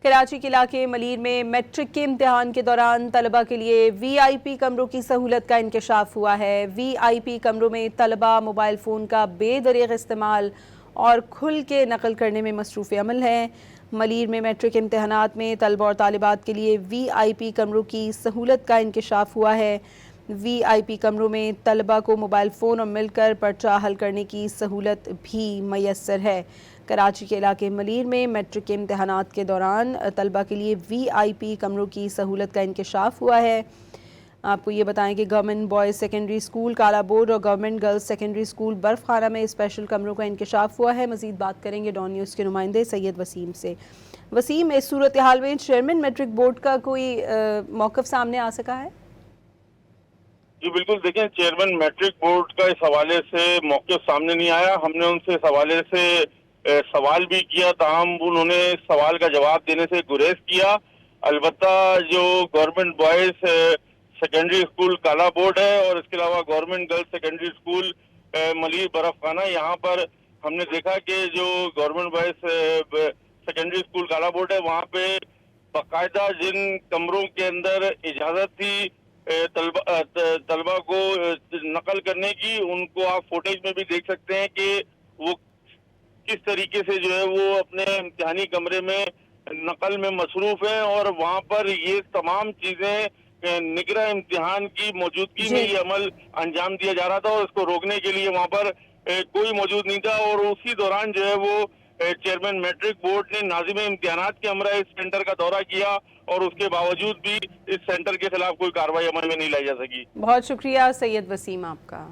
کراچی کے علاقے ملیر میں میٹرک کے امتحان کے دوران طلبہ کے لیے وی آئی پی کمروں کی سہولت کا انکشاف ہوا ہے۔ وی آئی پی کمروں میں طلبہ موبائل فون کا بے دریغ استعمال اور کھل کے نقل کرنے میں مصروف عمل ہیں۔ ملیر میں میٹرک امتحانات میں طلبہ اور طالبات کے لیے وی آئی پی کمروں کی سہولت کا انکشاف ہوا ہے۔ وی آئی پی کمروں میں طلبہ کو موبائل فون اور مل کر پرچہ حل کرنے کی سہولت بھی میسر ہے۔ کراچی کے علاقے ملیر میں میٹرک کے امتحانات کے دوران طلبہ کے لیے وی آئی پی کمروں کی سہولت کا انکشاف ہوا ہے۔ آپ کو یہ بتائیں کہ گورنمنٹ بوائز سیکنڈری اسکول کالا بورڈ اور گورنمنٹ گرلز سیکنڈری اسکول برف خانہ میں اسپیشل کمروں کا انکشاف ہوا ہے۔ مزید بات کریں گے ڈان نیوز کے نمائندے سید وسیم سے۔ وسیم، اس صورتحال میں چیئرمین میٹرک بورڈ کا کوئی موقف سامنے آ سکا ہے؟ جی بالکل، دیکھیں چیئرمین میٹرک بورڈ کا اس حوالے سے موقف سامنے نہیں آیا۔ ہم نے ان سے اس حوالے سے سوال بھی کیا، تاہم انہوں نے سوال کا جواب دینے سے گریز کیا۔ البتہ جو گورنمنٹ بوائز سیکنڈری اسکول کالا بورڈ ہے اور اس کے علاوہ government girls secondary school Malir برف خانہ، یہاں پر ہم نے دیکھا کہ جو گورنمنٹ بوائز سیکنڈری اسکول کالا بورڈ ہے وہاں پہ باقاعدہ جن کمروں کے اندر اجازت تھی طلبہ کو نقل کرنے کی، ان کو آپ فوٹیج میں بھی دیکھ سکتے ہیں کہ وہ کس طریقے سے جو ہے وہ اپنے امتحانی کمرے میں نقل میں مصروف ہیں، اور وہاں پر یہ تمام چیزیں نگراں امتحان کی موجودگی میں یہ عمل انجام دیا جا رہا تھا، اور اس کو روکنے کے لیے وہاں پر کوئی موجود نہیں تھا۔ اور اسی دوران جو ہے وہ چیئرمین میٹرک بورڈ نے ناظم امتحانات کے ہمراہ اس سینٹر کا دورہ کیا، اور اس کے باوجود بھی اس سینٹر کے خلاف کوئی کارروائی عمل میں نہیں لائی جا سکی۔ بہت شکریہ سید وسیم آپ کا۔